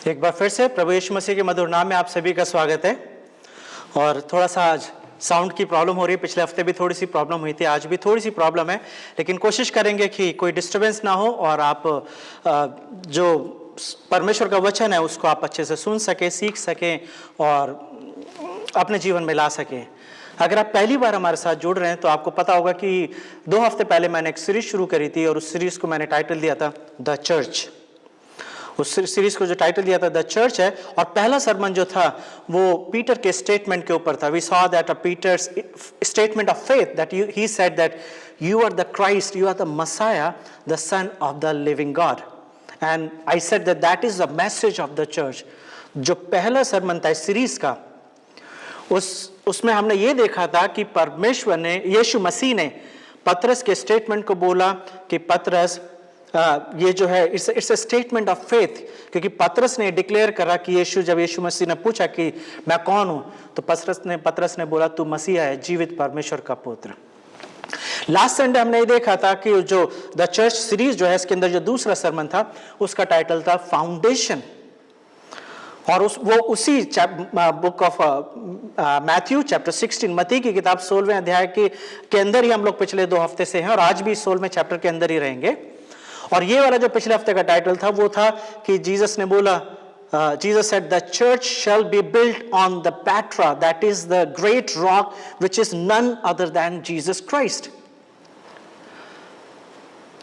एक बार फिर से प्रभु यीशु मसीह के मधुर नाम में आप सभी का स्वागत है। और थोड़ा सा आज साउंड की प्रॉब्लम हो रही है। पिछले हफ्ते भी थोड़ी सी प्रॉब्लम हुई थी, आज भी थोड़ी सी प्रॉब्लम है, लेकिन कोशिश करेंगे कि कोई डिस्टर्बेंस ना हो और आप जो परमेश्वर का वचन है उसको आप अच्छे से सुन सके, सीख सकें और अपने जीवन में ला सकें। अगर आप पहली बार हमारे साथ जुड़ रहे हैं तो आपको पता होगा कि 2 हफ्ते पहले मैंने एक सीरीज शुरू करी थी और उस सीरीज को मैंने टाइटल दिया था द चर्च। उस सीरीज को जो टाइटल दिया था द चर्च है, और पहला सरमन जो था वो पीटर के स्टेटमेंट के ऊपर था। We saw that Peter's statement of faith that he said that you are the Christ, you are the Messiah, the son of the living God, and I said that that is the message of the church. जो पहला सरमन था इस series का, उसमें हमने ये देखा था कि परमेश्वर ने, यीशु मसीह ने पतरस के स्टेटमेंट को बोला कि पतरस ये जो है it's a statement of faith, क्योंकि पतरस ने डिक्लेयर करा कि जब यीशु मसीह ने पूछा कि मैं कौन हूं, तो पतरस ने बोला तू मसीहा है, जीवित परमेश्वर का पुत्र। लास्ट संडे हमने ये देखा था कि जो द चर्च सीरीज जो है इसके अंदर जो दूसरा सरमन था उसका टाइटल था फाउंडेशन, और वो उसी बुक ऑफ मैथ्यू चैप्टर 16, मत्ती की किताब 16वें अध्याय के अंदर ही हम लोग पिछले 2 हफ्ते से हैं और आज भी 16वें चैप्टर के अंदर ही रहेंगे। और ये वाला जो पिछले हफ्ते का टाइटल था वो था कि जीसस ने बोला, Jesus said the church shall be built on the Petra that is the great rock which is none other than Jesus Christ.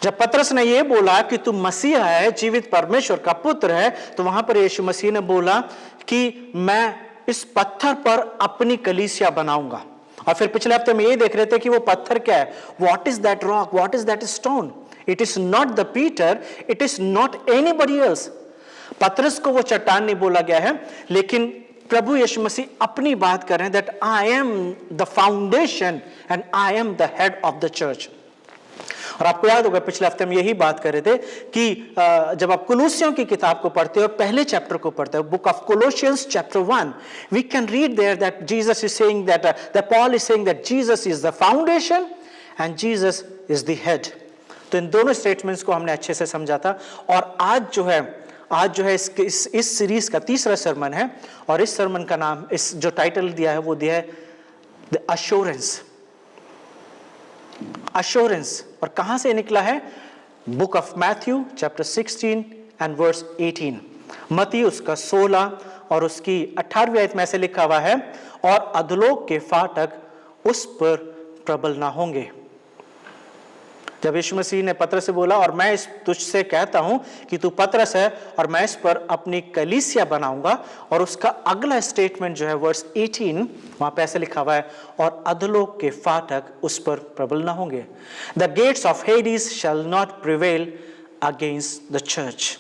जब पतरस ने ये बोला कि तू मसीहा है, जीवित परमेश्वर का पुत्र है, तो वहां पर यीशु मसीह ने बोला कि मैं इस पत्थर पर अपनी कलीसिया बनाऊंगा। और फिर पिछले हफ्ते में ये देख रहे थे कि वो पत्थर क्या है, what is that rock, what is that stone. It is not the Peter, it is not anybody else. पतरस को वो चट्टान नहीं बोला गया है, लेकिन प्रभु यीशु मसीह अपनी बात कर रहे हैं that I am the foundation and I am the head of the church. और आपको याद होगा पिछले हफ्ते में यही बात कर रहे थे कि जब आप कुलूसियों की किताब को पढ़ते हो, पहले चैप्टर को पढ़ते हो, book of Colossians chapter 1, we can read there that Jesus is saying that Paul is saying that Jesus is the foundation and Jesus is the head. तो इन दोनों स्टेटमेंट्स को हमने अच्छे से समझा था। और आज जो है इस सीरीज का तीसरा सरमन है, और इस सरमन का नाम, इस जो टाइटल दिया है वो दिया है द अश्योरेंस। अश्योरेंस, और कहां से निकला है? Book of Matthew chapter 16 and verse 18। मत्ती उसका 16 और उसकी 18वीं आयत में ऐसे लिखा हुआ है, और अधोलोक के फाटक उस पर प्रबल ना होंगे। जब यीशु मसीह ने पतरस से बोला, और मैं इस तुझसे कहता हूं कि तू पतरस है और मैं इस पर अपनी कलीसिया बनाऊंगा, और उसका अगला स्टेटमेंट जो है वर्स 18, वहां पे ऐसे लिखा हुआ है, और अधोलोक के फाटक उस पर प्रबल ना होंगे। The gates of हेडिस shall not prevail against the church.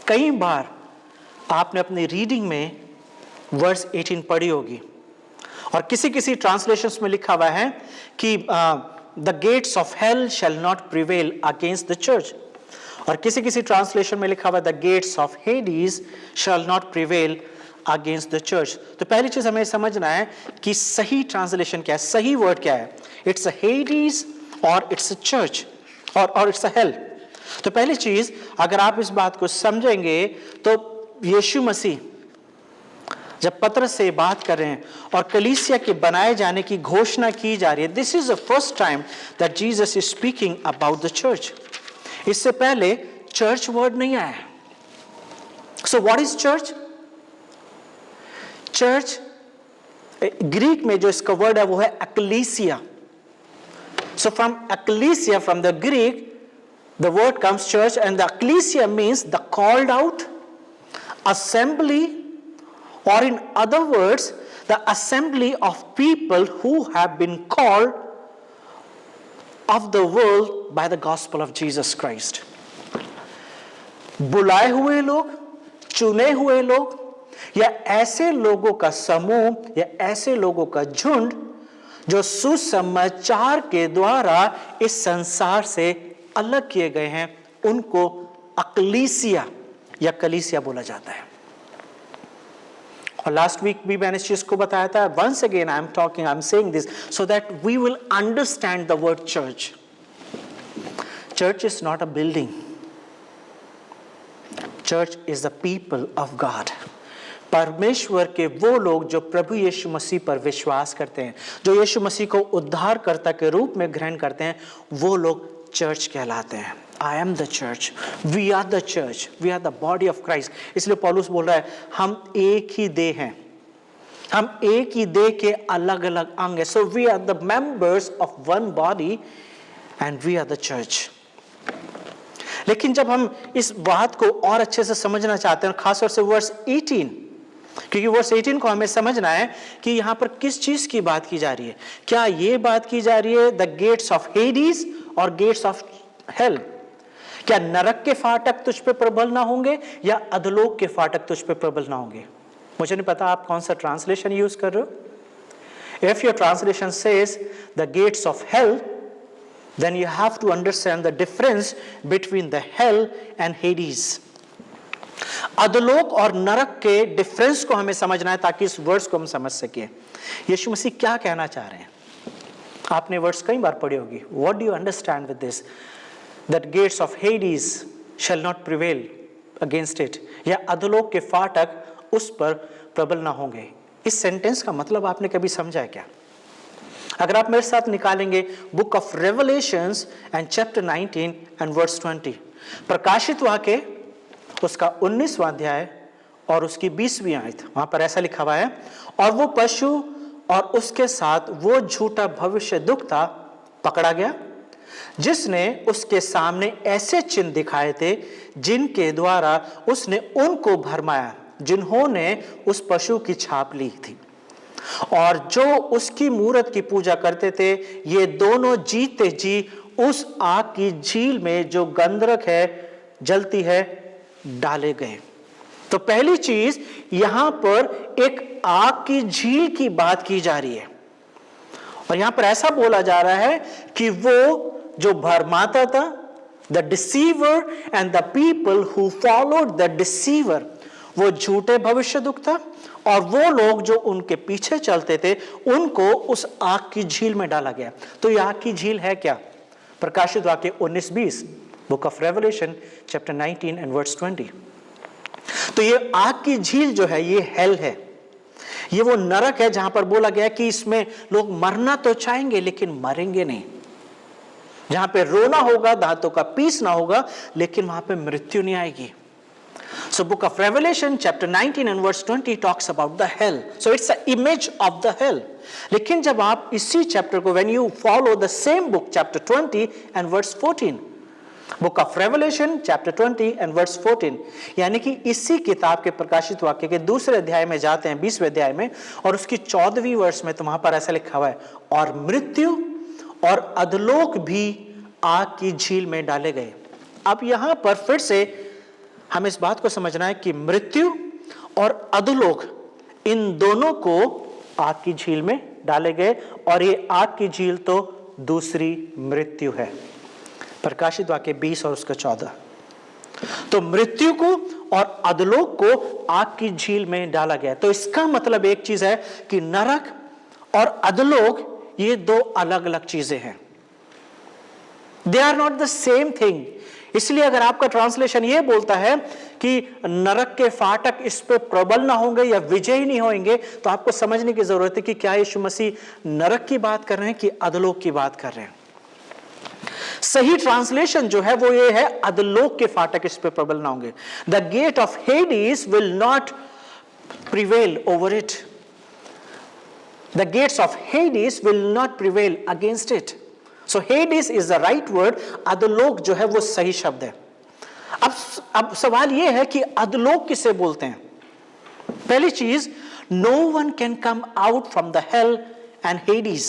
कई बार आपने अपनी रीडिंग में वर्स 18 पढ़ी होगी, और किसी ट्रांसलेशंस में लिखा हुआ है कि the gates of hell shall not prevail against the church, और किसी ट्रांसलेशन में लिखा हुआ है the gates of हेडिस shall not prevail against the church. तो पहली चीज हमें समझना है कि सही ट्रांसलेशन क्या है, सही वर्ड क्या है। इट्स अ हेडिस और इट्स अ चर्च और इट्स अ हेल। तो पहली चीज, अगर आप इस बात को समझेंगे तो यीशु मसीह जब पतरस से बात कर रहे हैं और कलीसिया के बनाए जाने की घोषणा की जा रही है, this is the first time that Jesus is speaking about the church. इससे पहले चर्च वर्ड नहीं आया। So what is church? Church Greek में जो इसका वर्ड है वो है ecclesia. So from ecclesia, from the Greek the word comes church, and the ecclesia means the called out assembly, or in other words, the assembly of people who have been called of the world by the gospel of Jesus Christ. बुलाए हुए लोग, चुने हुए लोग, या ऐसे लोगों का समूह या ऐसे लोगों का झुंड जो सुसमाचार के द्वारा इस संसार से अलग किए गए हैं, उनको अक्लीसिया या कलीसिया बोला जाता है। और लास्ट वीक भी मैंने इस चीज को बताया था। Once again I am saying this so that we will understand the word church. Church is not a building. Church is the people of God. परमेश्वर के वो लोग जो प्रभु यीशु मसीह पर विश्वास करते हैं, जो यीशु मसीह को उद्धारकर्ता के रूप में ग्रहण करते हैं, वो लोग चर्च कहलाते हैं। I am the church, we are the church, we are the body of Christ. इसलिए पौलुस बोल रहा है हम एक ही देह हैं, हम एक ही देह के अलग अलग अंग हैं। So we are the members of one body and we are the church. लेकिन जब हम इस बात को और अच्छे से समझना चाहते हैं, खासतौर से वर्स 18, क्योंकि वर्स 18 को हमें समझना है कि यहां पर किस चीज की बात की जा रही है। क्या यह बात की जा रही है द गेट्स ऑफ हेडीज और गेट्स ऑफ हेल? क्या नरक के फाटक तुझ पे प्रबल ना होंगे या अधलोक के फाटक तुझ पे प्रबल ना होंगे? मुझे नहीं पता आप कौन सा ट्रांसलेशन यूज कर रहे हो। If your translation says the gates of hell, then you have to understand the difference between the hell and Hades. अधलोक और नरक के डिफरेंस को हमें समझना है ताकि इस वर्ड्स को हम समझ सके। यीशु मसीह क्या कहना चाह रहे हैं? आपने वर्ड्स कई बार पढ़ी होगी। What do you understand with this? That gates of Hades shall not prevail against it. या अधलोक के फाटक उस पर प्रबल ना होंगे। इस सेंटेंस का मतलब आपने कभी समझा है क्या? अगर आप मेरे साथ निकालेंगे book of Revelations and chapter 19 and verse 20, प्रकाशित वाक्य उसका 19वां अध्याय और उसकी 20वीं आयत, वहां पर ऐसा लिखा हुआ है, और वो पशु और उसके साथ वो झूठा भविष्य दुखता पकड़ा गया जिसने उसके सामने ऐसे चिन्ह दिखाए थे जिनके द्वारा उसने उनको भरमाया जिन्होंने उस पशु की छाप ली थी और जो उसकी मूरत की पूजा करते थे। ये दोनों जीते जी उस आग की झील में जो गंधक है, जलती है, डाले गए। तो पहली चीज यहां पर एक आग की झील की बात की जा रही है और यहां पर ऐसा बोला जा रहा है कि वो जो भरमाता था, the deceiver and the people who followed the deceiver, वो झूठे भविष्य दुखता और वो लोग जो उनके पीछे चलते थे उनको उस आग की झील में डाला गया। तो ये आग की झील है क्या? प्रकाशित वाक्य 19-20, book of Revelation chapter 19 and verse 20। तो ये आग की झील जो है ये हेल है, ये वो नरक है जहां पर बोला गया कि इसमें लोग मरना तो चाहेंगे लेकिन मरेंगे नहीं, जहां पे रोना होगा, दांतों का पीसना होगा, लेकिन वहां पे मृत्यु नहीं आएगी। So book of Revelation chapter 19 and verse 20 talks about the hell. So it's an image of the hell. लेकिन जब आप इसी चैप्टर को when you follow the same book chapter 20 and verse 14, book of Revelation chapter 20 and verse 14, यानी कि इसी किताब के प्रकाशित वाक्य के दूसरे अध्याय में जाते हैं, 20वें अध्याय में, और उसकी 14वीं वर्ष में, तो वहां पर ऐसा लिखा हुआ है, और मृत्यु और अधलोक भी आग की झील में डाले गए। अब यहां पर फिर से हमें इस बात को समझना है कि मृत्यु और अधोलोक, इन दोनों को आग की झील में डाले गए और ये आग की झील तो दूसरी मृत्यु है। प्रकाशित वाक्य 20 और उसका 14। तो मृत्यु को और अधोलोक को आग की झील में डाला गया। तो इसका मतलब एक चीज है कि नरक और अधोलोक ये दो अलग अलग चीजें हैं। They are not the same thing. इसलिए अगर आपका ट्रांसलेशन ये बोलता है कि नरक के फाटक इस पे प्रबल ना होंगे या विजयी नहीं होंगे, तो आपको समझने की जरूरत है कि क्या यीशु मसीह नरक की बात कर रहे हैं कि अधोलोक की बात कर रहे हैं। सही ट्रांसलेशन जो है वो ये है, अधोलोक के फाटक इस पे प्रबल ना होंगे। The gate of Hades will not prevail over it. The gates of Hades will not prevail against it. So Hades is the right word, अधोलोक जो है वो सही शब्द है। अब सवाल ये है कि अधोलोक किसे बोलते हैं? पहली चीज, no one can come out from the hell and Hades.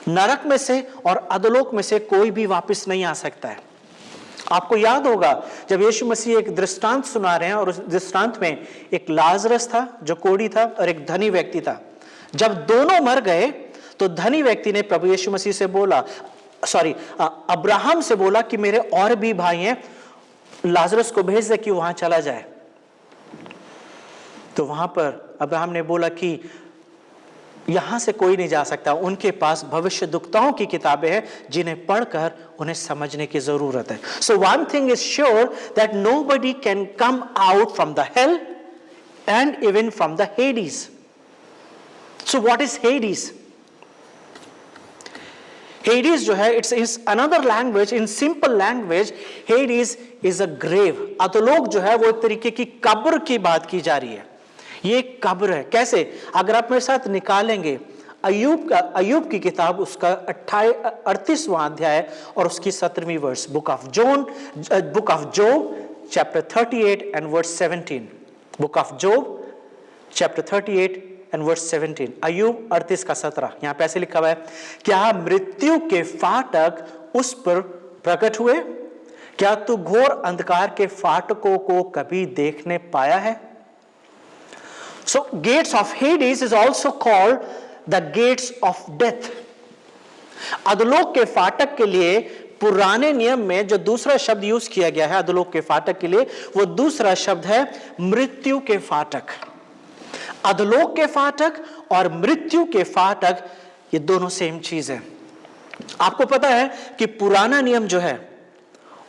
नरक में से और अधोलोक में से कोई भी वापस नहीं आ सकता है। आपको याद होगा जब यीशु मसीह एक दृष्टांत सुना रहे हैं और उस दृष्टांत में एक लाजरस था जो कोढ़ी था और एक धनी व्यक्ति था। जब दोनों मर गए तो धनी व्यक्ति ने प्रभु यीशु मसीह से बोला, अब्राहम से बोला कि मेरे और भी भाई हैं, लाजरस को भेज दे कि वहां चला जाए। तो वहां पर अब्राहम ने बोला कि यहां से कोई नहीं जा सकता। उनके पास भविष्यद्वक्ताओं की किताबें हैं जिन्हें पढ़कर उन्हें समझने की जरूरत है। So one thing is sure that nobody can come out from the hell and even from the Hades. So what is Hades? Hades जो है, it's is another language, in simple language Hades is a grave. अधोलोक जो है वो एक तरीके की कब्र की बात की जा रही है। ये कब्र है। कैसे? अगर आप मेरे साथ निकालेंगे अय्यूब की किताब, उसका 38वां अध्याय और उसकी 17वीं verse, book of Job chapter 38 and verse 17। Book of Job chapter 38 and verse 17, Ayyub 38 का 17। यहां पे ऐसे लिखा हुआ है, क्या मृत्यु के फाटक उस पर प्रकट हुए? क्या तू घोर अंधकार के फाटकों को कभी देखने पाया है? So gates of Hades is also called the gates of death. अधोलोक के फाटक के लिए पुराने नियम में जो दूसरा शब्द यूज किया गया है अधोलोक के फाटक के लिए, वो दूसरा शब्द है मृत्यु के फाटक। अधोलोक के फाटक और मृत्यु के फाटक ये दोनों सेम चीज है। आपको पता है कि पुराना नियम जो है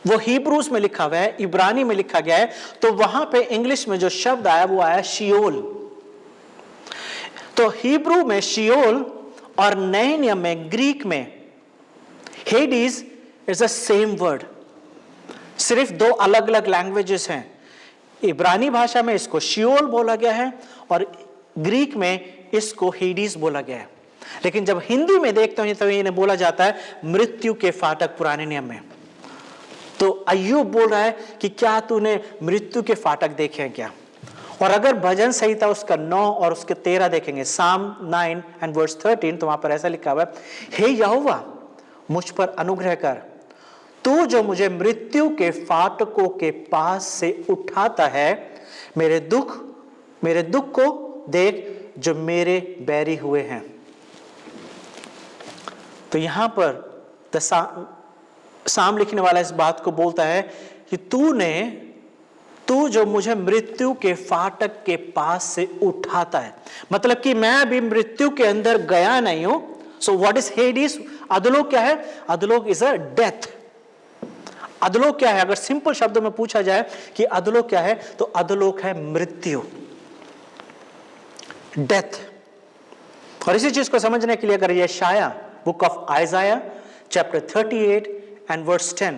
वो हिब्रूज में लिखा हुआ है, इब्रानी में लिखा गया है, तो वहां पे इंग्लिश में जो शब्द आया वो आया शियोल। तो हिब्रू में शियोल और नए नियम में ग्रीक में Hades is the same word, सिर्फ दो अलग अलग लैंग्वेजेस हैं। इब्रानी भाषा में इसको शियोल बोला गया है और ग्रीक में इसको हेडीज बोला गया है। लेकिन जब हिंदी में देखते हैं तो इन्हें बोला जाता है मृत्यु के फाटक पुराने नियम में। तो अय्यूब बोल रहा है कि क्या तूने मृत्यु के फाटक देखे हैं क्या? और अगर भजन संहिता उसका 9 और उसके 13 देखेंगे, साम 9 एंड वर्स 13, तो वहां पर ऐसा लिखा हुआ है, हे यहोवा मुझ पर अनुग्रह कर, तू जो मुझे मृत्यु के फाटकों के पास से उठाता है, मेरे दुख को देख जो मेरे बैरी हुए हैं। तो यहां पर साम लिखने वाला इस बात को बोलता है कि तू जो मुझे मृत्यु के फाटक के पास से उठाता है, मतलब कि मैं अभी मृत्यु के अंदर गया नहीं हूं। सो व्हाट इज हेडीज? अधोलोक क्या है? अधोलोक इज अ डेथ। अधोलोक क्या है? अगर सिंपल शब्दों में पूछा जाए कि अधोलोक क्या है, तो अधोलोक है मृत्यु, डेथ। और इसी चीज को समझने के लिए अगर Yashaya, book of Isaiah chapter 38 and verse 10,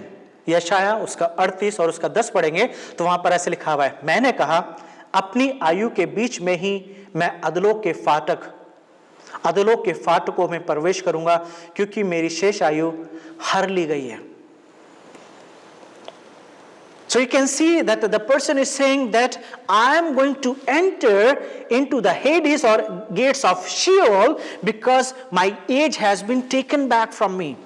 Yashaya उसका 38 और उसका 10 पढ़ेंगे तो वहां पर ऐसे लिखा हुआ है, मैंने कहा अपनी आयु के बीच में ही मैं अधोलोक के फाटकों में प्रवेश करूंगा, क्योंकि मेरी शेष आयु हर ली गई है। So you can see that the person is saying that I am going to enter into the Hades or gates of Sheol because my age has been taken back from me.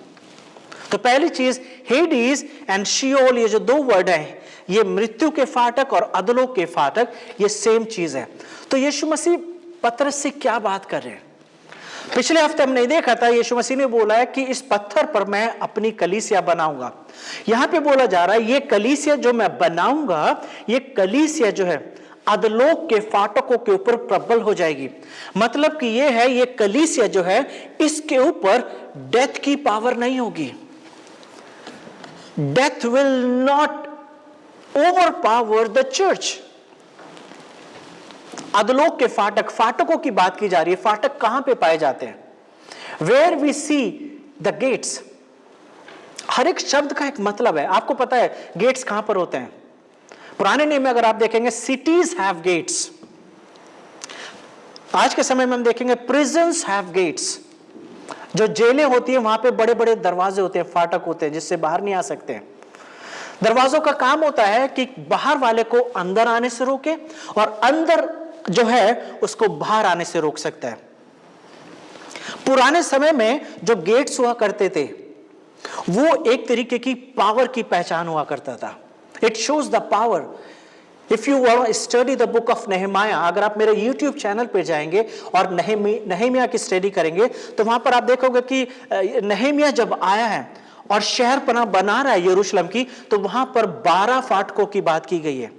तो पहली चीज Hades and Seoul, ये जो दो word हैं, ये मृत्यु के फाटक और अधोलोक के फाटक, ये सेम चीज है। तो यीशु मसीह पतरस से क्या बात कर रहे हैं? पिछले हफ्ते हमने देखा था यीशु मसीह ने बोला है कि इस पत्थर पर मैं अपनी कलीसिया बनाऊंगा। यहां पे बोला जा रहा है ये कलीसिया जो मैं बनाऊंगा, ये कलीसिया जो है अधोलोक के फाटकों के ऊपर प्रबल हो जाएगी। मतलब कि ये है, ये कलीसिया जो है इसके ऊपर डेथ की पावर नहीं होगी। Death will not overpower the church. अधोलोक के फाटकों की बात की जा रही है। फाटक कहां पे पाए जाते हैं? Where we see the gates. हर एक शब्द का एक मतलब है। आपको पता है गेट्स कहां पर होते हैं? पुराने नियम में अगर आप देखेंगे cities have gates. आज के समय में हम देखेंगे prisons have gates. जो जेलें होती है वहां पे बड़े बड़े दरवाजे होते हैं, फाटक होते हैं जिससे बाहर नहीं आ सकते हैं। दरवाजों का काम होता है कि बाहर वाले को अंदर आने से रोके और अंदर जो है उसको बाहर आने से रोक सकता है। पुराने समय में जो गेट्स हुआ करते थे वो एक तरीके की पावर की पहचान हुआ करता था। It shows the power. If you want to study the book of Nehemiah, अगर आप मेरे YouTube चैनल पे जाएंगे और नेहमिया की स्टडी करेंगे तो वहां पर आप देखोगे कि नेहमिया जब आया है और शहर बना रहा है यरूशलेम की, तो वहां पर 12 फाटकों की बात की गई है।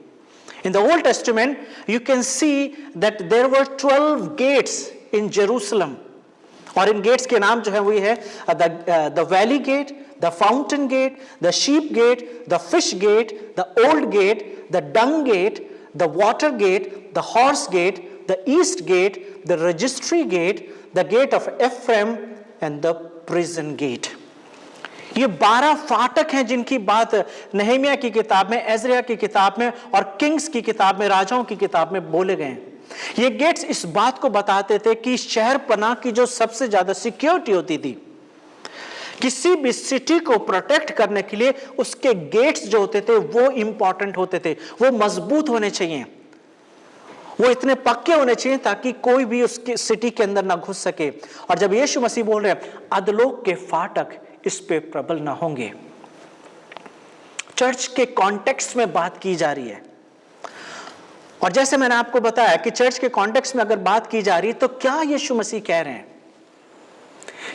In the Old Testament, you can see that there were 12 gates in Jerusalem. और इन गेट्स के नाम जो है वही है the valley gate, the fountain gate, the sheep gate, the fish gate, the old gate, the dung gate, the water gate, the horse gate, the east gate, the registry gate, the gate of Ephraim and the prison gate. ये 12 फाटक हैं जिनकी बात नहमिया की किताब में, एजरिया की किताब में और किंग्स की किताब में, राजाओं की किताब में बोले गए हैं। ये गेट्स इस बात को बताते थे कि शहर पनाह की जो सबसे ज्यादा सिक्योरिटी होती थी, किसी भी सिटी को प्रोटेक्ट करने के लिए उसके गेट्स जो होते थे वो इंपॉर्टेंट होते थे, वो मजबूत होने चाहिए, वो इतने पक्के होने चाहिए ताकि कोई भी उसके सिटी के अंदर ना घुस सके। और जब यीशु मसीह बोल रहे हैं अधलोक के फाटक इस पे प्रबल ना होंगे, चर्च के कॉन्टेक्स्ट में बात की जा रही है। और जैसे मैंने आपको बताया कि चर्च के कॉन्टेक्स्ट में अगर बात की जा रही है तो क्या यीशु मसीह कह रहे हैं?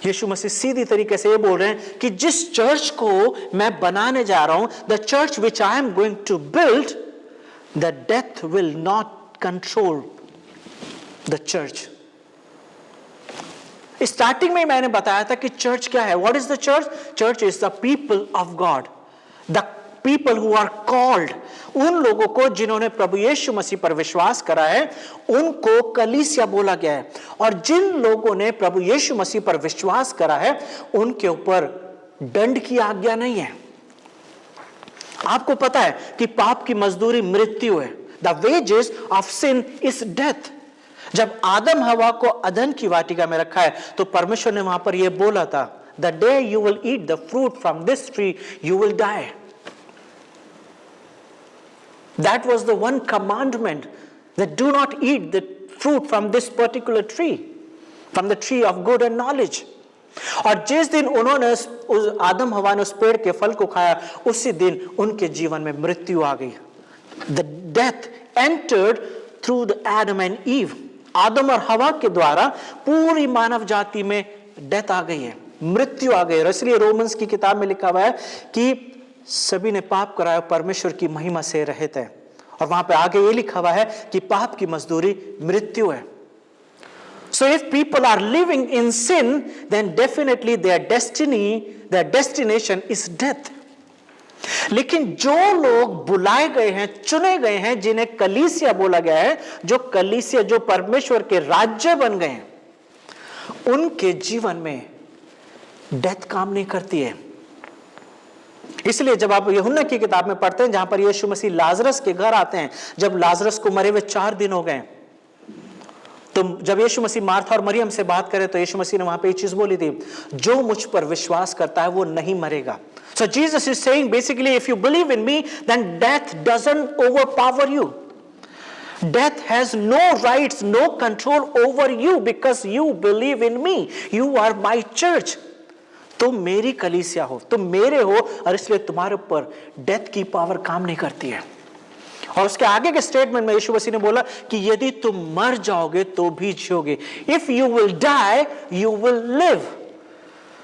यीशु मसीह सीधी तरीके से ये बोल रहे हैं कि जिस चर्च को मैं बनाने जा रहा हूं, the church which I am going to build, the death will not control the church. Starting में मैंने बताया था कि चर्च क्या है। What is the church? Church is the people of God, the people who are called. उन लोगों को जिन्होंने प्रभु यीशु मसीह पर विश्वास करा है उनको कलीसिया बोला गया है। और जिन लोगों ने प्रभु यीशु मसीह पर विश्वास करा है उनके ऊपर दंड की आज्ञा नहीं है। आपको पता है कि पाप की मजदूरी मृत्यु है। The wages of sin is death. जब आदम हवा को अदन की वाटिका में रखा है तो परमेश्वर ने वहां पर यह बोला था, the day you will eat the fruit from this tree you will die. That was the one commandment, that do not eat the fruit from this particular tree, from the tree of good and knowledge. और जिस दिन उन्होंने उस आदम हवा ने उस पेड़ के फल को खाया उसी दिन उनके जीवन में मृत्यु आ गई। The death entered through the Adam and Eve. आदम और हवा के द्वारा पूरी मानव जाति में डेथ आ गई है, मृत्यु आ गई है। इसलिए रोमन्स की किताब में लिखा हुआ है कि सभी ने पाप कराया, परमेश्वर की महिमा से रहित है। और वहां पे आगे ये लिखा हुआ है कि पाप की मजदूरी मृत्यु है। So if people are living in sin, then definitely their destination is death. लेकिन जो लोग बुलाए गए हैं, चुने गए हैं, जिन्हें कलीसिया बोला गया है, जो कलीसिया, जो परमेश्वर के राज्य बन गए हैं, उनके जीवन में डेथ काम नहीं करती है। इसलिए जब आप यूहन्ना की किताब में पढ़ते हैं जहां पर यीशु मसीह लाजरस के घर आते हैं, जब लाजरस को मरे हुए 4 दिन हो गए, तो जब यीशु मसीह मार्था और मरियम से बात करे तो यीशु मसीह ने वहां पे एक चीज बोली थी, जो मुझ पर विश्वास करता है वो नहीं मरेगा। So Jesus is saying basically, if you believe in me, then death doesn't overpower you. Death has no rights, no control over you because you believe in me. You are my church. तुम मेरी कलीसिया हो, तुम मेरे हो, और इसलिए तुम्हारे ऊपर डेथ की पावर काम नहीं करती है। और उसके आगे के स्टेटमेंट में यीशु मसीह ने बोला कि यदि तुम मर जाओगे तो भी जियोगे। If you will die you will live.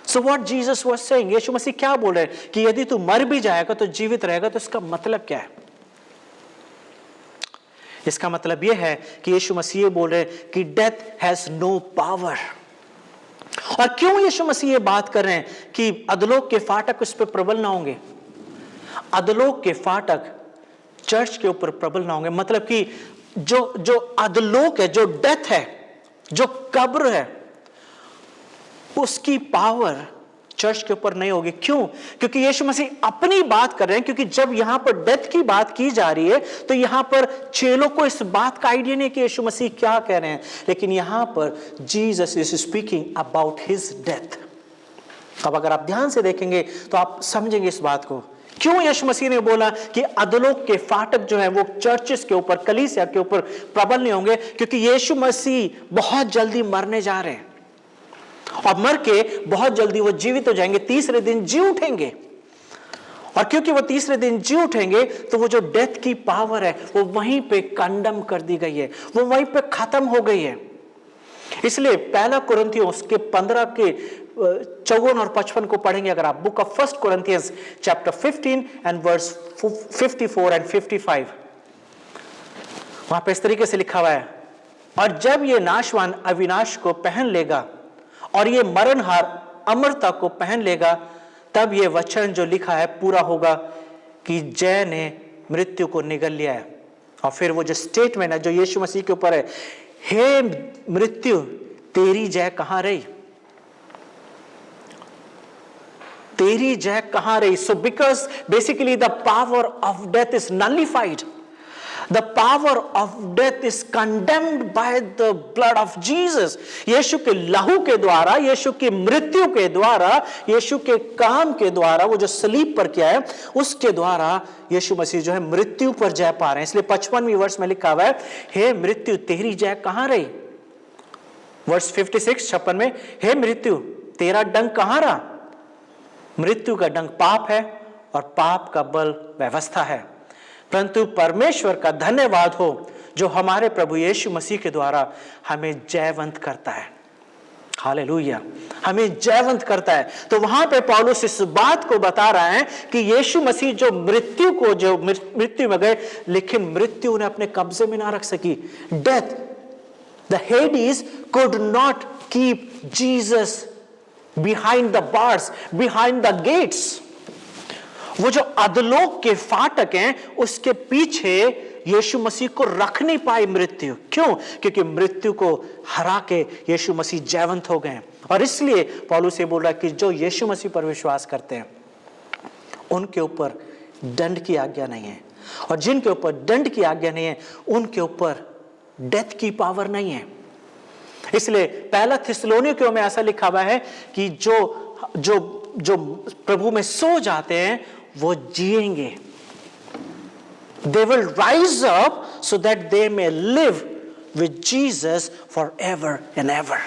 So what Jesus was saying, Yeshu Masih क्या बोल रहे हैं कि यदि तू मर भी जाएगा तो जीवित रहेगा। तो इसका मतलब क्या है? इसका मतलब यह है कि यीशु मसीह बोल रहे हैं कि डेथ हैज नो पावर। और क्यों यीशु मसीह ये बात कर रहे हैं कि अधलोक के फाटक उस पर प्रबल ना होंगे? अधलोक के फाटक चर्च के ऊपर प्रबल ना होंगे, मतलब कि जो अधलोक है, जो डेथ है, जो कब्र है, उसकी पावर चर्च के ऊपर नहीं होगी। क्यों? क्योंकि यीशु मसीह अपनी बात कर रहे हैं। क्योंकि जब यहां पर डेथ की बात की जा रही है तो यहां पर चेलों को इस बात का आइडिया नहीं कि यीशु मसीह क्या कह रहे हैं, लेकिन यहां पर Jesus is speaking about his death. अब अगर आप ध्यान से देखेंगे तो आप समझेंगे इस बात को। क्यों यीशु मसीह ने बोला कि अधलोक के फाटक जो है वो चर्चेस के ऊपर, कलीसिया के ऊपर प्रबल नहीं होंगे? क्योंकि यीशु मसीह बहुत जल्दी मरने जा रहे हैं और मर के बहुत जल्दी वो जीवित हो जाएंगे, तीसरे दिन जी उठेंगे। और क्योंकि वो तीसरे दिन जी उठेंगे तो वो जो डेथ की पावर है वो वहीं पे कंडम कर दी गई है, वो वहीं पे खत्म हो गई है। इसलिए पहला कुरिन्थियों उसके 15 के 54 और 55 को पढ़ेंगे अगर आप, book of first Corinthians chapter 15 and verse 54 and 55, वहां पे इस तरीके से लिखा हुआ है, और जब ये नाशवान अविनाश को पहन लेगा और ये मरणहार अमरता को पहन लेगा, तब ये वचन जो लिखा है पूरा होगा कि जय ने मृत्यु को निगल लिया है। और फिर वो जो स्टेटमेंट है जो यीशु मसीह के ऊपर है, हे मृत्यु तेरी जय कहां रही, तेरी जय कहां रही। So because basically the power of death is nullified, the power of death is condemned by the blood of Jesus. Yeshu के लहू के द्वारा, यीशु की मृत्यु के द्वारा, यीशु के काम के द्वारा, वो जो सलीब पर किया है उसके द्वारा यीशु मसीह जो है मृत्यु पर जय पा रहे हैं। इसलिए 55वीं वर्ष में लिखा हुआ है, हे मृत्यु तेरी जय कहां रही। वर्ष 56 में, हे मृत्यु तेरा डंक कहां रहा। मृत्यु का डंक पाप है और पाप का बल व्यवस्था है, परंतु परमेश्वर का धन्यवाद हो जो हमारे प्रभु यीशु मसीह के द्वारा हमें जयवंत करता है। हालेलुया, हमें जयवंत करता है। तो वहां पे पौलुस इस बात को बता रहा है कि यीशु मसीह जो मृत्यु में गए, लेकिन मृत्यु उन्हें अपने कब्जे में ना रख सकी। Death, the हेडिस could not keep Jesus behind the bars, behind the gates. वो जो अधलोक के फाटक हैं उसके पीछे यीशु मसीह को रख नहीं पाई मृत्यु। क्यों? क्योंकि मृत्यु को हरा के यीशु मसीह जयवंत हो गए। और इसलिए पौलुस ये बोल रहा है कि जो यीशु मसीह पर विश्वास करते हैं उनके ऊपर दंड की आज्ञा नहीं है, और जिनके ऊपर दंड की आज्ञा नहीं है उनके ऊपर डेथ की पावर नहीं है। इसलिए पहला थिस्सलुनीकियों में ऐसा लिखा हुआ है कि जो प्रभु में सो जाते हैं वो जिएंगे। They will rise up so that they may live with Jesus forever and ever.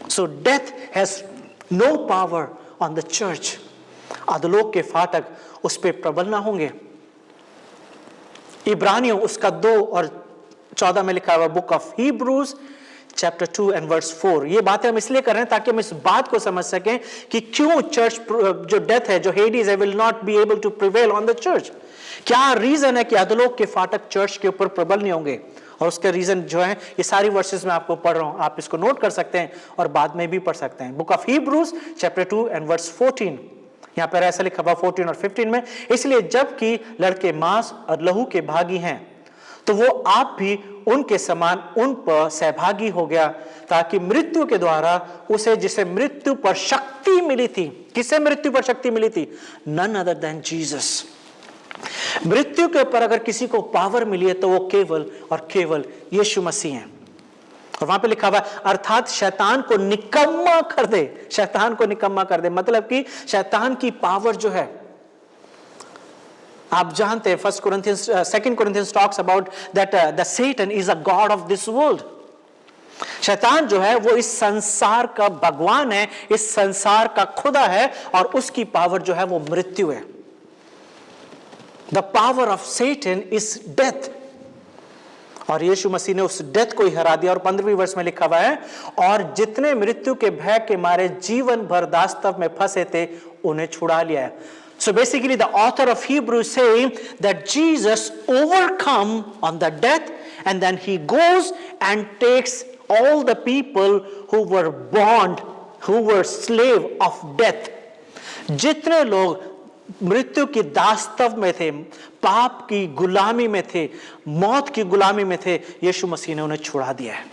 So death has no power on the church. अधोलोक के फाटक उस पे प्रबल ना होंगे। इब्रानियों उसका 2 और 14 में लिखा हुआ, book of Hebrews chapter 2 and verse 4। ये बातें हम इसलिए कर रहे हैं ताकि हम इस बात को समझ सकें कि क्यों चर्च जो डेथ है, जो हेडिस है, will not be able to prevail on the church. क्या रीजन है कि अधोलोक के फाटक चर्च के ऊपर प्रबल नहीं होंगे। और उसका रीजन जो है ये सारी वर्सेस में आपको पढ़ रहा हूं, आप इसको नोट कर सकते हैं और बाद में भी पढ़ सकते हैं। Book of Hebrews chapter 2 and verse 14, यहां पर ऐसा लिखा हुआ 14 और 15 में, इसलिए जबकि लड़के मांस और लहू के भागी हैं तो वो आप भी उनके समान उन पर सहभागी हो गया, ताकि मृत्यु के द्वारा उसे, जिसे मृत्यु पर शक्ति मिली थी, किसे मृत्यु पर शक्ति मिली थी, नन अदर देन जीसस। मृत्यु के ऊपर अगर किसी को पावर मिली है तो वो केवल और केवल यीशु मसीह हैं। और वहां पे लिखा हुआ अर्थात शैतान को निकम्मा कर दे, शैतान को निकम्मा कर दे, मतलब कि शैतान की पावर जो है, आप जानते हैं 2 Corinthians talks about that the Satan is a god of this world. शैतान जो है वो इस संसार का भगवान है, इस संसार का खुदा है, और उसकी पावर जो है वो मृत्यु है। The power of Satan is death. और यीशु मसीह ने उस डेथ को ही हरा दिया। और 15वीं वर्ष में लिखा हुआ है, और जितने मृत्यु के भय के मारे जीवन भर दास्तव में फंसे थे उन्हें छुड़ा लिया है। So basically the author of Hebrews saying that Jesus overcome on the death, and then he goes and takes all the people who were bond, who were slave of death. जितने लोग मृत्यु की दास्तव में थे, पाप की गुलामी में थे, मौत की गुलामी में थे, यीशु मसीह ने उन्हें छुड़ा दिया है,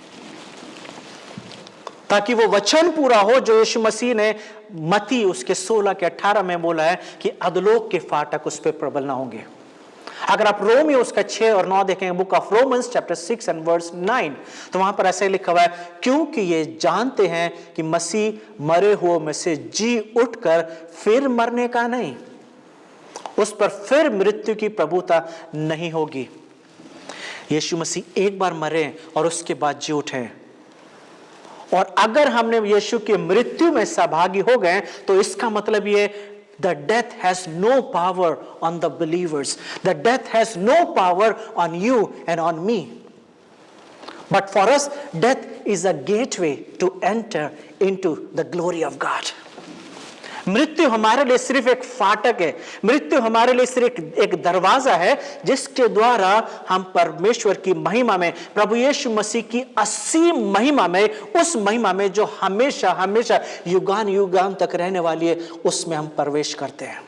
ताकि वो वचन पूरा हो जो यीशु मसीह ने मत्ती उसके 16 के 18 में बोला है कि अधोलोक के फाटक उस पर प्रबल ना होंगे। अगर आप रोमियो उसका 6 और 9 देखेंगे, book of Romans chapter 6 and verse 9, तो वहां पर ऐसे लिखा हुआ है, क्योंकि ये जानते हैं कि मसीह मरे हुए में से जी उठकर फिर मरने का नहीं, उस पर फिर मृत्यु की प्रभुता नहीं होगी। यीशु मसीह एक बार मरे और उसके बाद जी उठे, और अगर हमने यीशु की मृत्यु में सहभागी हो गए तो इसका मतलब ये, the death has no power on the believers, the death has no power on you and on me, but for us death is a gateway to enter into the glory of God. मृत्यु हमारे लिए सिर्फ एक फाटक है, मृत्यु हमारे लिए सिर्फ एक दरवाजा है जिसके द्वारा हम परमेश्वर की महिमा में, प्रभु यीशु मसीह की असीम महिमा में, उस महिमा में जो हमेशा हमेशा युगान युगान तक रहने वाली है, उसमें हम प्रवेश करते हैं।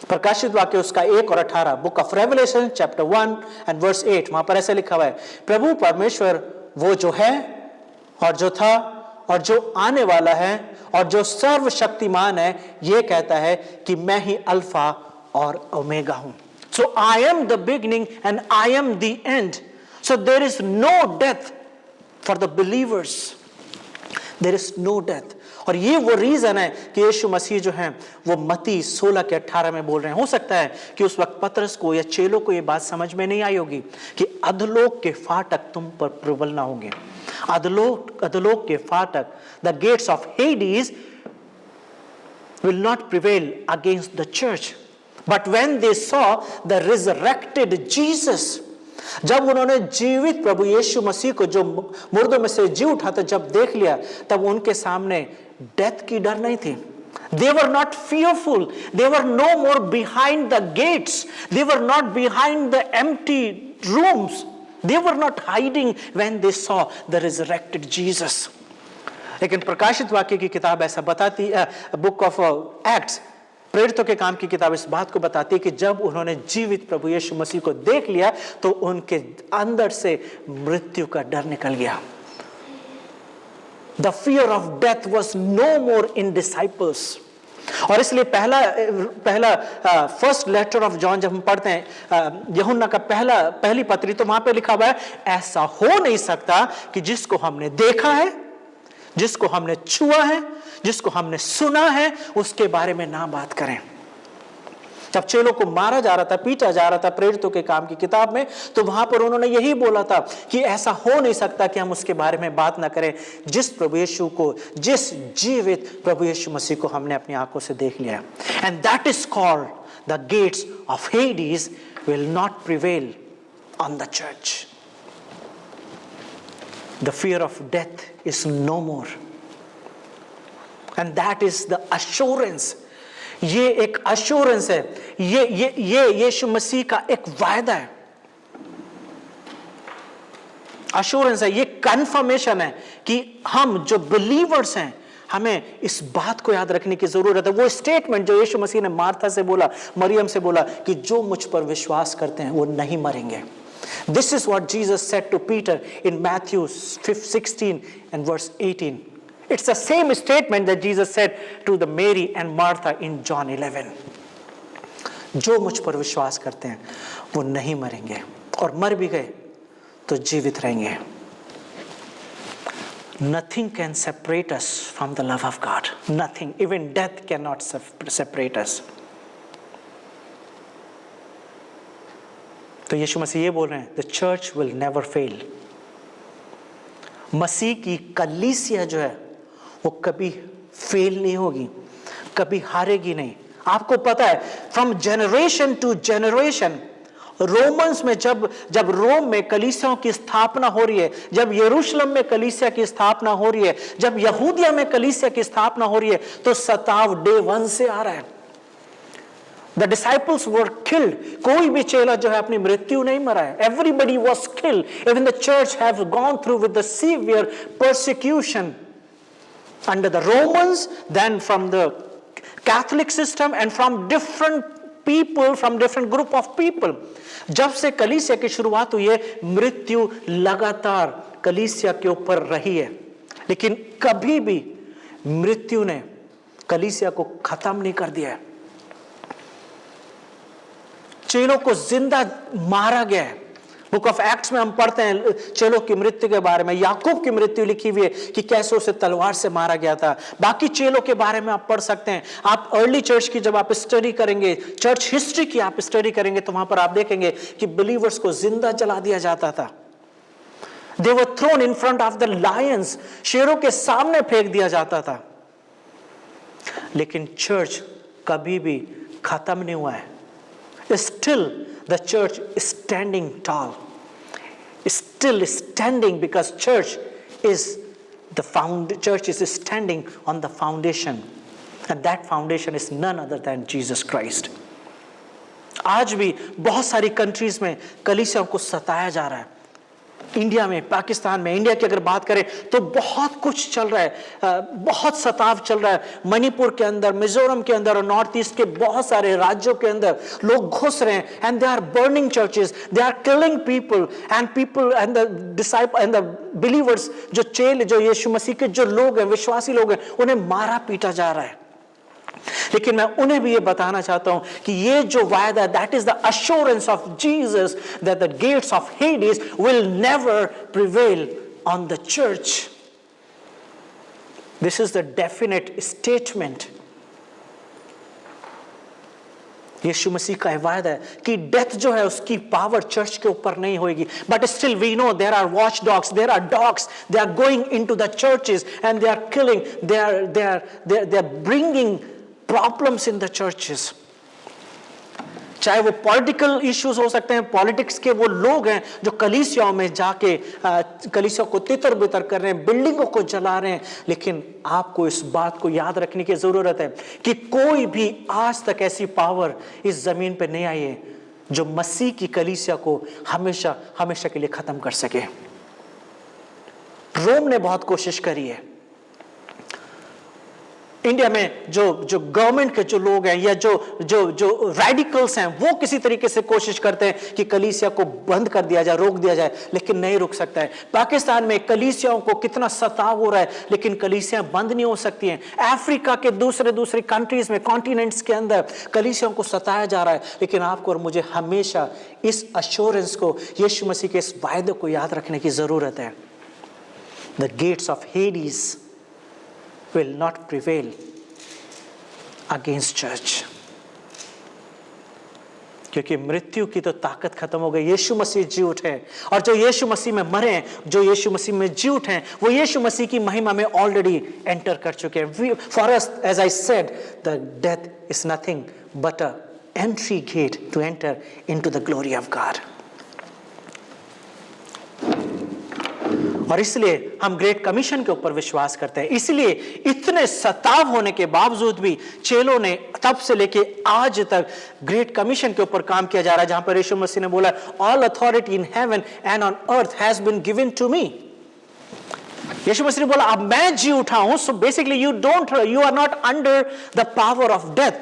प्रकाशित वाक्य उसका 1 और 18, book of Revelation chapter 1 and verse 8, वहां पर ऐसे लिखा हुआ है, प्रभु परमेश्वर वो जो है और जो था और जो आने वाला है और जो सर्वशक्तिमान है, ये कहता है कि मैं ही अल्फा और ओमेगा हूं। So I am the beginning and I am the end. So there is no death for the believers, there is no death. और ये वो रीजन है कि यीशु मसीह जो है वो मत्ती 16 के 18 में बोल रहे हैं। हो सकता है कि उस वक्त पतरस को या चेलों को ये बात समझ में नहीं आई होगी कि अधोलोक के फाटक तुम पर प्रबल ना होंगे। अधोलोक के फाटक, the gates of Hades will not prevail against the church. But when they saw the resurrected Jesus, जब उन्होंने जीवित प्रभु यीशु मसीह को जो मुर्दों में से जी उठा था जब देख लिया, तब उनके सामने डेथ की डर नहीं थी। They were not fearful. They were no more behind the gates. They were not behind the empty rooms. They were not hiding when they saw the resurrected Jesus. लेकिन प्रकाशित वाक्य की किताब ऐसा बताती है, बुक ऑफ एक्ट्स, प्रेरितों के काम की किताब इस बात को बताती है कि जब उन्होंने जीवित प्रभु यीशु मसीह को देख लिया तो उनके अंदर से मृत्यु का डर निकल गया। The fear of death was no more in disciples. और इसलिए पहला फर्स्ट लेटर ऑफ जॉन जब हम पढ़ते हैं, यूहन्ना का पहली पत्री, तो वहां पे लिखा हुआ है, ऐसा हो नहीं सकता कि जिसको हमने देखा है, जिसको हमने छुआ है, जिसको हमने सुना है, उसके बारे में ना बात करें। जब चेलों को मारा जा रहा था, पीटा जा रहा था प्रेरितों के काम की किताब में, तो वहां पर उन्होंने यही बोला था कि ऐसा हो नहीं सकता कि हम उसके बारे में बात ना करें जिस प्रभु यीशु को, जिस जीवित प्रभु यीशु मसीह को हमने अपनी आंखों से देख लिया। And that is called the gates of Hades will not prevail on the church. The fear of death is no more, and that is the assurance. ये एक अश्योरेंस है, ये यीशु मसीह का एक वायदा है, अश्योरेंस है, ये कंफर्मेशन है कि हम जो बिलीवर्स हैं, हमें इस बात को याद रखने की जरूरत है। वो स्टेटमेंट जो यीशु मसीह ने मार्था से बोला, मरियम से बोला कि जो मुझ पर विश्वास करते हैं वो नहीं मरेंगे। This is what Jesus said to Peter in Matthew 16 and verse 18. It's the same statement that Jesus said to the Mary and Martha in John 11. जो मुझ पर विश्वास करते हैं वो नहीं मरेंगे, और मर भी गए तो जीवित रहेंगे। Nothing can separate us from the love of God. Nothing, even death cannot separate us. तो यीशु मसीह ये बोल रहे हैं, the church will never fail. मसीह की कलीसिया जो है वो कभी फेल नहीं होगी, कभी हारेगी नहीं। आपको पता है, from generation to generation, Romans में जब रोम में कलीसियाओं की स्थापना हो रही है, जब यरूशलेम में कलीसिया की स्थापना हो रही है, जब यहूदिया में कलीसिया की स्थापना हो रही है, तो सताव डे 1 से आ रहा है। The disciples were killed. कोई भी चेला जो है अपनी मृत्यु नहीं मरा है। Everybody was killed. Even the church have gone through with the severe persecution under the Romans, then from the Catholic system, and from different people, from different group of people. जब से कलीसिया की शुरुआत हुई है, मृत्यु लगातार कलीसिया के ऊपर रही है, लेकिन कभी भी मृत्यु ने कलीसिया को खत्म नहीं कर दिया है। चेलों को जिंदा मारा गया है। बुक ऑफ एक्ट्स में हम पढ़ते हैं चेलों की मृत्यु के बारे में, याकूब की मृत्यु लिखी हुई है कि कैसे उसे तलवार से मारा गया था। बाकी चेलों के बारे में आप पढ़ सकते हैं। आप अर्ली चर्च की जब आप स्टडी करेंगे, चर्च हिस्ट्री की आप स्टडी करेंगे, तो वहां पर आप देखेंगे कि बिलीवर्स को जिंदा जला दिया जाता था। They were thrown in front of the lions, शेरों के सामने फेंक दिया जाता था। लेकिन चर्च कभी भी खत्म नहीं हुआ है। Still the church is standing tall, still standing, because church is standing on the foundation And that foundation is none other than Jesus Christ. आज भी बहुत सारी कंट्रीज में कलीसियाओं को सताया जा रहा है। इंडिया में, पाकिस्तान में, इंडिया की अगर बात करें तो बहुत कुछ चल रहा है, बहुत सताव चल रहा है। मणिपुर के अंदर, मिजोरम के अंदर और नॉर्थ ईस्ट के बहुत सारे राज्यों के अंदर लोग घुस रहे हैं, and they are burning churches, they are killing people and the disciple and the believers, जो यीशु मसीह के जो लोग हैं, विश्वासी लोग हैं, उन्हें मारा पीटा जा रहा है। लेकिन मैं उन्हें भी ये बताना चाहता हूं कि ये जो वायदा, that is the assurance of Jesus that the gates of Hades will never prevail on the church. This is the definite statement. Yeshu Masih का वायदा है कि डेथ जो है उसकी पावर चर्च के ऊपर नहीं होगी। But still we know there are watch dogs, there are dogs, they are going into the churches and they are killing, they are bringing problems in the churches. चाहे वो political issues हो सकते हैं, politics के वो लोग हैं जो कलीसियाओं में जाके कलीसिया को तितर बितर कर रहे हैं, बिल्डिंगों को जला रहे हैं। लेकिन आपको इस बात को याद रखने की जरूरत है कि कोई भी आज तक ऐसी पावर इस जमीन पे नहीं आई है जो मसीह की कलीसिया को हमेशा हमेशा के लिए खत्म कर सके। रोम ने बहुत कोशिश करी है। इंडिया में जो गवर्नमेंट के जो लोग हैं या जो रेडिकल्स हैं, वो किसी तरीके से कोशिश करते हैं कि कलीसिया को बंद कर दिया जाए, रोक दिया जाए, लेकिन नहीं रुक सकता है। पाकिस्तान में कलीसियाओं को कितना सताव हो रहा है, लेकिन कलीसियां बंद नहीं हो सकती हैं। अफ्रीका के दूसरे कंट्रीज में, कॉन्टिनेंट्स के अंदर कलीसियाओं को सताया जा रहा है, लेकिन आपको और मुझे हमेशा इस अश्योरेंस को, यीशु मसीह के इस वायदे को याद रखने की जरूरत है। The gates of हेडिस will not prevail against church। क्योंकि मृत्यु की तो ताकत खत्म हो गई, यीशु मसीह जी उठे, और जो यीशु मसीह में मरे, जो यीशु मसीह में जी उठे, वो यीशु मसीह की महिमा में ऑलरेडी एंटर कर चुके हैं। For us, as I said, the death is nothing but a entry gate to enter into the glory of God. और इसलिए हम ग्रेट कमीशन के ऊपर विश्वास करते हैं। इसलिए इतने सताव होने के बावजूद भी चेलों ने तब से लेके आज तक ग्रेट कमीशन के ऊपर काम किया जा रहा है, जहां पर यीशु मसीह ने बोला, all authority in heaven and on earth has been given to me. Yeshu Masih ने बोला, अब मैं जी उठा हूं, so basically you are not under the power of death,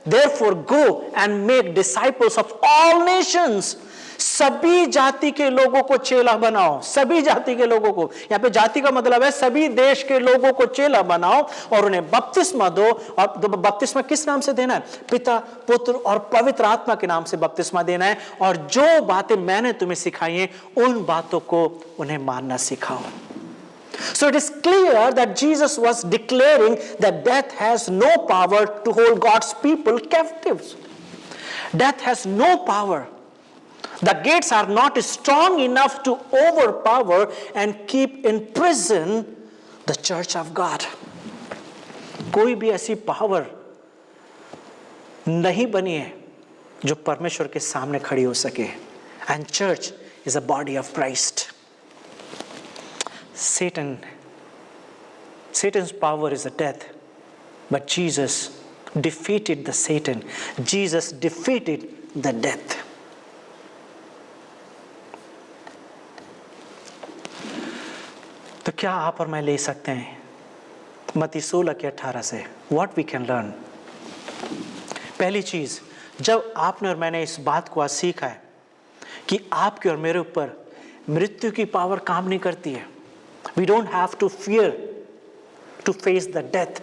therefore go and make disciples of all nations. सभी जाति के लोगों को चेला बनाओ, सभी जाति के लोगों को, यहां पे जाति का मतलब है सभी देश के लोगों को चेला बनाओ और उन्हें बपतिस्मा दो। और बपतिस्मा किस नाम से देना है? पिता, पुत्र और पवित्र आत्मा के नाम से बपतिस्मा देना है। और जो बातें मैंने तुम्हें सिखाई हैं, उन बातों को उन्हें मानना सिखाओ। So it is clear that Jesus was declaring that death has no power to hold God's people captives. Death has no power. The gates are not strong enough to overpower and keep in prison the church of God. कोई भी ऐसी power नहीं बनी है जो परमेश्वर के सामने खड़ी हो सके। And church is a body of Christ. Satan's power is a death, but Jesus defeated the Satan. Jesus defeated the death. तो क्या आप और मैं ले सकते हैं मत्ती 16 के 18 से व्हाट वी कैन लर्न? पहली चीज, जब आपने और मैंने इस बात को आज सीखा है कि आपके और मेरे ऊपर मृत्यु की पावर काम नहीं करती है, we don't have to fear to face the death,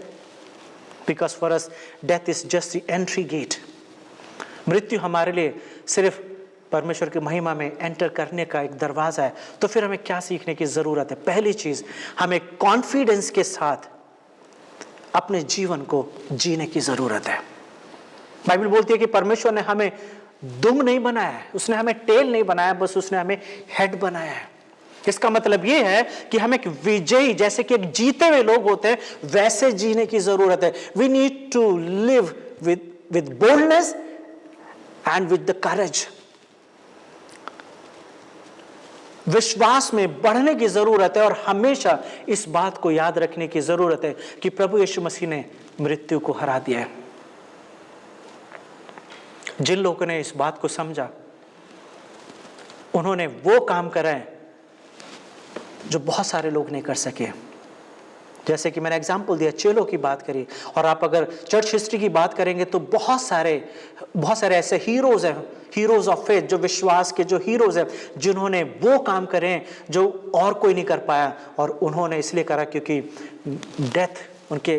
because for us death is just the entry gate. मृत्यु हमारे लिए सिर्फ परमेश्वर की महिमा में एंटर करने का एक दरवाजा है। तो फिर हमें क्या सीखने की जरूरत है? पहली चीज, हमें कॉन्फिडेंस के साथ अपने जीवन को जीने की जरूरत है। बाइबल बोलती है कि परमेश्वर ने हमें दुम नहीं बनाया है, उसने हमें टेल नहीं बनाया, बस उसने हमें हेड बनाया है। इसका मतलब यह है कि हम एक विजयी, जैसे कि एक जीते हुए लोग होते हैं, वैसे जीने की जरूरत है। We need to live with boldness and with the courage. विश्वास में बढ़ने की जरूरत है और हमेशा इस बात को याद रखने की जरूरत है कि प्रभु यीशु मसीह ने मृत्यु को हरा दिया है। जिन लोगों ने इस बात को समझा, उन्होंने वो काम करा है जो बहुत सारे लोग नहीं कर सके। जैसे कि मैंने एग्जाम्पल दिया, चेलों की बात करी, और आप अगर चर्च हिस्ट्री की बात करेंगे तो बहुत सारे ऐसे हीरोज हैं, हीरोज ऑफ फेथ, जो विश्वास के जो हीरोज हैं, जिन्होंने वो काम करे जो और कोई नहीं कर पाया। और उन्होंने इसलिए करा क्योंकि डेथ उनके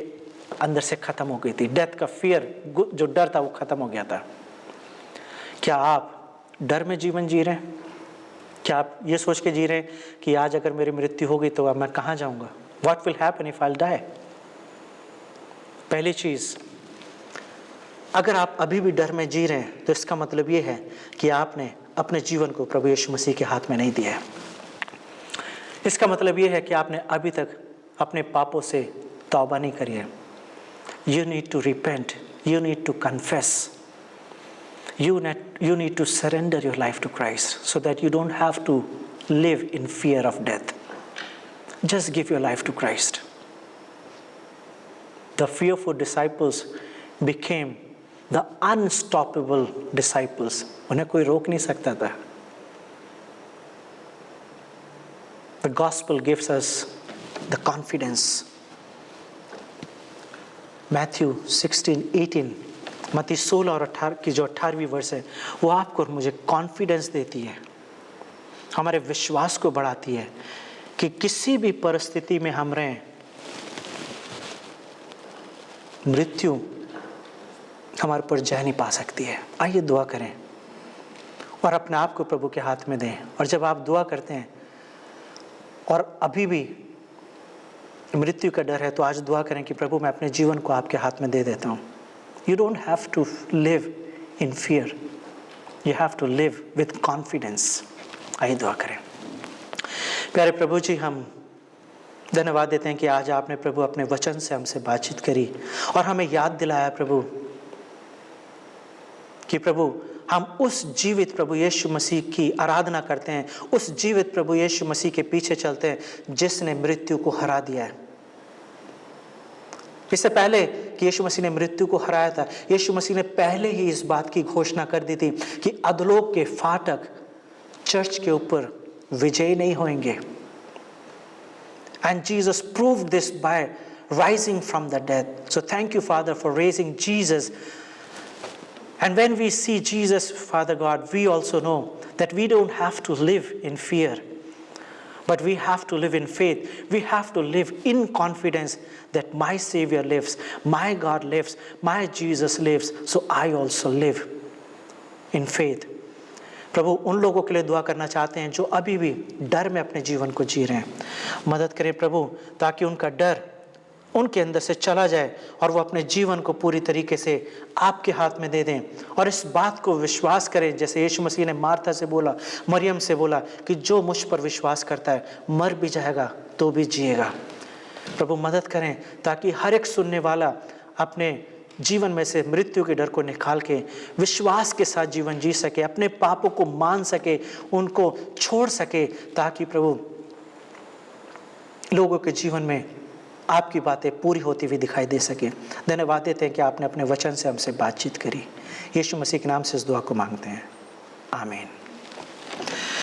अंदर से खत्म हो गई थी। डेथ का फियर, जो डर था, वो खत्म हो गया था। क्या आप डर में जीवन जी रहे हैं? क्या आप ये सोच के जी रहे हैं कि आज अगर मेरी मृत्यु होगी तो अब मैं कहाँ जाऊंगा? What will happen if I'll die? पहली चीज, अगर आप अभी भी डर में जी रहे हैं तो इसका मतलब ये है कि आपने अपने जीवन को प्रभु यीशु मसीह के हाथ में नहीं दिया है। इसका मतलब ये है कि आपने अभी तक अपने पापों से तौबा नहीं करी है। You need to repent. You need to confess. You need to surrender your life to Christ so that you don't have to live in fear of death. Just give your life to Christ. The fearful disciples became the unstoppable disciples. उन्हें कोई रोक नहीं सकता था. The gospel gives us the confidence. Matthew 16:18, मत्ती 16 और 18 की जो 18वीं वर्ष है, वो आपको और मुझे कॉन्फिडेंस देती है, हमारे विश्वास को बढ़ाती है कि किसी भी परिस्थिति में हम रहें, मृत्यु हमारे पर जय नहीं पा सकती है। आइए दुआ करें और अपने आप को प्रभु के हाथ में दें। और जब आप दुआ करते हैं और अभी भी मृत्यु का डर है, तो आज दुआ करें कि प्रभु मैं अपने जीवन को आपके हाथ में दे देता हूँ। You don't have to live in fear. You have to live with confidence. आइए दुआ करें। प्यारे प्रभु जी, हम धन्यवाद देते हैं कि आज आपने प्रभु अपने वचन से हमसे बातचीत करी और हमें याद दिलाया प्रभु कि प्रभु हम उस जीवित प्रभु यीशु मसीह की आराधना करते हैं, उस जीवित प्रभु यीशु मसीह के पीछे चलते हैं जिसने मृत्यु को हरा दिया है। इससे पहले कि यीशु मसीह ने मृत्यु को हराया था, यीशु मसीह ने पहले ही इस बात की घोषणा कर दी थी कि अधोलोक के फाटक चर्च के ऊपर विजयी नहीं होंगे। And Jesus proved this by rising from the dead. So thank you, Father, for raising Jesus. And when we see Jesus, Father God, we also know that we don't have to live in fear, but we have to live in faith. We have to live in confidence that my Savior lives, my God lives, my Jesus lives, so I also live in faith. प्रभु उन लोगों के लिए दुआ करना चाहते हैं जो अभी भी डर में अपने जीवन को जी रहे हैं। मदद करें प्रभु, ताकि उनका डर उनके अंदर से चला जाए और वो अपने जीवन को पूरी तरीके से आपके हाथ में दे दें और इस बात को विश्वास करें, जैसे यीशु मसीह ने मार्था से बोला, मरियम से बोला कि जो मुझ पर विश्वास करता है मर भी जाएगा तो भी जिएगा। प्रभु मदद करें ताकि हर एक सुनने वाला अपने जीवन में से मृत्यु के डर को निकाल के विश्वास के साथ जीवन जी सके, अपने पापों को मान सके, उनको छोड़ सके, ताकि प्रभु लोगों के जीवन में आपकी बातें पूरी होती हुई दिखाई दे सके। धन्यवाद देते हैं कि आपने अपने वचन से हमसे बातचीत करी। यीशु मसीह के नाम से इस दुआ को मांगते हैं, आमीन।